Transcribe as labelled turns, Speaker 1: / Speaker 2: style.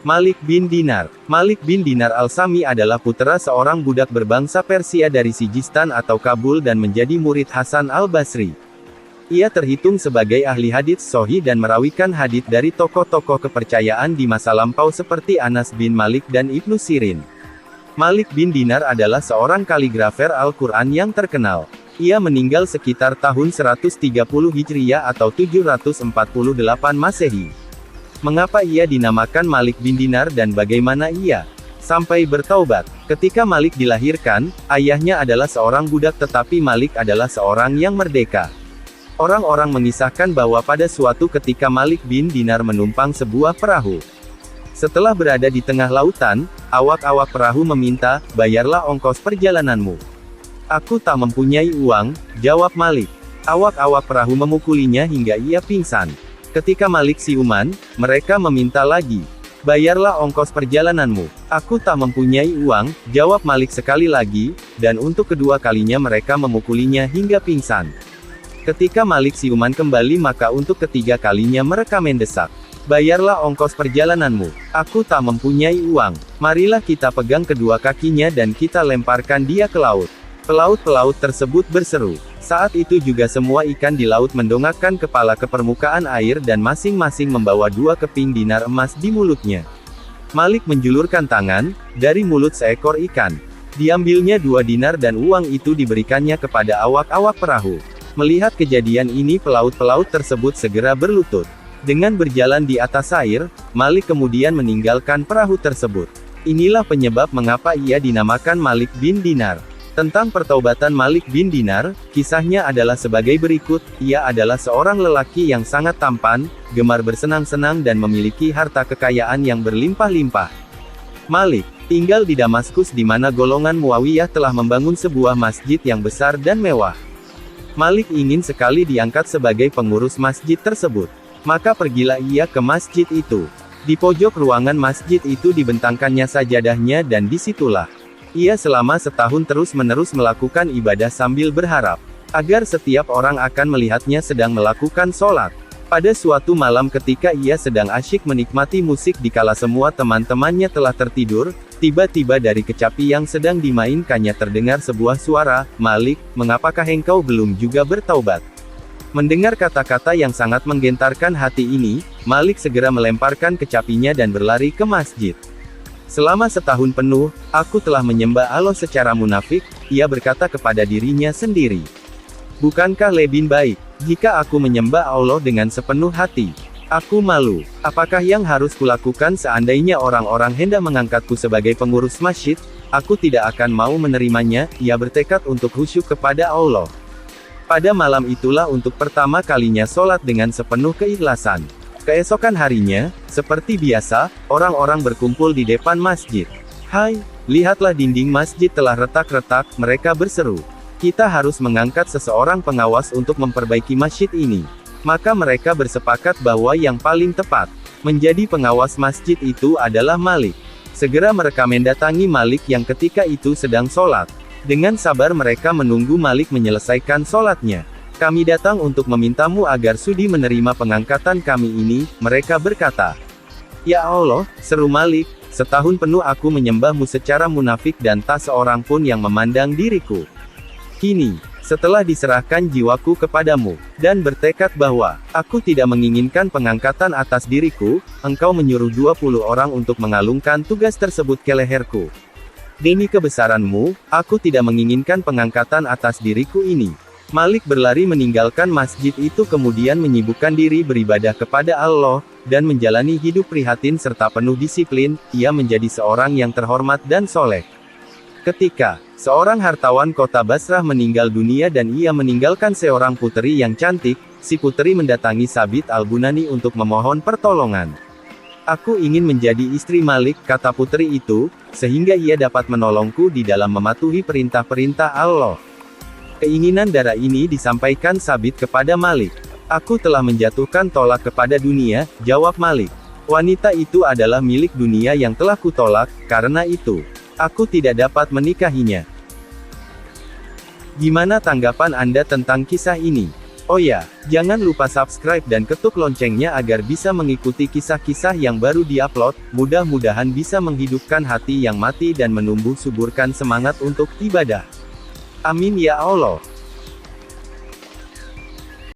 Speaker 1: Malik bin Dinar. Malik bin Dinar al-Sami adalah putra seorang budak berbangsa Persia dari Sijistan atau Kabul dan menjadi murid Hasan al-Basri. Ia terhitung sebagai ahli hadits sahih dan merawikan hadits dari tokoh-tokoh kepercayaan di masa lampau seperti Anas bin Malik dan Ibnu Sirin. Malik bin Dinar adalah seorang kaligrafer Al-Quran yang terkenal. Ia meninggal sekitar tahun 130 Hijriah atau 748 Masehi. Mengapa ia dinamakan Malik bin Dinar dan bagaimana ia sampai bertaubat? Ketika Malik dilahirkan, ayahnya adalah seorang budak tetapi Malik adalah seorang yang merdeka. Orang-orang mengisahkan bahwa pada suatu ketika Malik bin Dinar menumpang sebuah perahu. Setelah berada di tengah lautan, awak-awak perahu meminta, "Bayarlah ongkos perjalananmu." "Aku tak mempunyai uang," jawab Malik. Awak-awak perahu memukulinya hingga ia pingsan. Ketika Malik siuman, mereka meminta lagi, "Bayarlah ongkos perjalananmu." "Aku tak mempunyai uang," jawab Malik sekali lagi, dan untuk kedua kalinya mereka memukulinya hingga pingsan. Ketika Malik siuman kembali maka untuk ketiga kalinya mereka mendesak, "Bayarlah ongkos perjalananmu. Aku tak mempunyai uang. Marilah kita pegang kedua kakinya dan kita lemparkan dia ke laut." Pelaut-pelaut tersebut berseru. Saat itu juga semua ikan di laut mendongakkan kepala ke permukaan air dan masing-masing membawa 2 keping dinar emas di mulutnya. Malik menjulurkan tangan, dari mulut seekor ikan. Diambilnya 2 dinar dan uang itu diberikannya kepada awak-awak perahu. Melihat kejadian ini pelaut-pelaut tersebut segera berlutut. Dengan berjalan di atas air, Malik kemudian meninggalkan perahu tersebut. Inilah penyebab mengapa ia dinamakan Malik bin Dinar. Tentang pertaubatan Malik bin Dinar, kisahnya adalah sebagai berikut, ia adalah seorang lelaki yang sangat tampan, gemar bersenang-senang dan memiliki harta kekayaan yang berlimpah-limpah. Malik tinggal di Damaskus di mana golongan Muawiyah telah membangun sebuah masjid yang besar dan mewah. Malik ingin sekali diangkat sebagai pengurus masjid tersebut. Maka pergilah ia ke masjid itu. Di pojok ruangan masjid itu dibentangkannya sajadahnya dan disitulah ia selama setahun terus-menerus melakukan ibadah sambil berharap agar setiap orang akan melihatnya sedang melakukan sholat. Pada suatu malam ketika ia sedang asyik menikmati musik dikala semua teman-temannya telah tertidur, tiba-tiba dari kecapi yang sedang dimainkannya terdengar sebuah suara, "Malik, mengapakah engkau belum juga bertaubat?" Mendengar kata-kata yang sangat menggentarkan hati ini, Malik segera melemparkan kecapinya dan berlari ke masjid. "Selama setahun penuh, aku telah menyembah Allah secara munafik," ia berkata kepada dirinya sendiri. "Bukankah lebih baik, jika aku menyembah Allah dengan sepenuh hati? Aku malu. Apakah yang harus kulakukan seandainya orang-orang hendak mengangkatku sebagai pengurus masjid? Aku tidak akan mau menerimanya." Ia bertekad untuk khusyuk kepada Allah. Pada malam itulah untuk pertama kalinya sholat dengan sepenuh keikhlasan. Keesokan harinya, seperti biasa, orang-orang berkumpul di depan masjid. "Hai, lihatlah dinding masjid telah retak-retak," mereka berseru. "Kita harus mengangkat seseorang pengawas untuk memperbaiki masjid ini." Maka mereka bersepakat bahwa yang paling tepat menjadi pengawas masjid itu adalah Malik. Segera mereka mendatangi Malik yang ketika itu sedang sholat. Dengan sabar mereka menunggu Malik menyelesaikan sholatnya. "Kami datang untuk memintamu agar sudi menerima pengangkatan kami ini," mereka berkata. "Ya Allah," seru Malik, "setahun penuh aku menyembahmu secara munafik dan tak seorang pun yang memandang diriku. Kini, setelah diserahkan jiwaku kepadamu, dan bertekad bahwa aku tidak menginginkan pengangkatan atas diriku, engkau menyuruh 20 orang untuk mengalungkan tugas tersebut ke leherku. Demi kebesaranmu, aku tidak menginginkan pengangkatan atas diriku ini." Malik berlari meninggalkan masjid itu kemudian menyibukkan diri beribadah kepada Allah, dan menjalani hidup prihatin serta penuh disiplin. Ia menjadi seorang yang terhormat dan soleh. Ketika seorang hartawan kota Basrah meninggal dunia dan ia meninggalkan seorang puteri yang cantik, si puteri mendatangi Sabit al-Bunani untuk memohon pertolongan. "Aku ingin menjadi istri Malik," kata puteri itu, "sehingga ia dapat menolongku di dalam mematuhi perintah-perintah Allah." Keinginan darah ini disampaikan Sabit kepada Malik. "Aku telah menjatuhkan tolak kepada dunia," jawab Malik. "Wanita itu adalah milik dunia yang telah kutolak, karena itu aku tidak dapat menikahinya." Gimana tanggapan Anda tentang kisah ini? Oh ya, jangan lupa subscribe dan ketuk loncengnya agar bisa mengikuti kisah-kisah yang baru diupload. Mudah-mudahan bisa menghidupkan hati yang mati dan menumbuh suburkan semangat untuk ibadah. Amin ya Allah.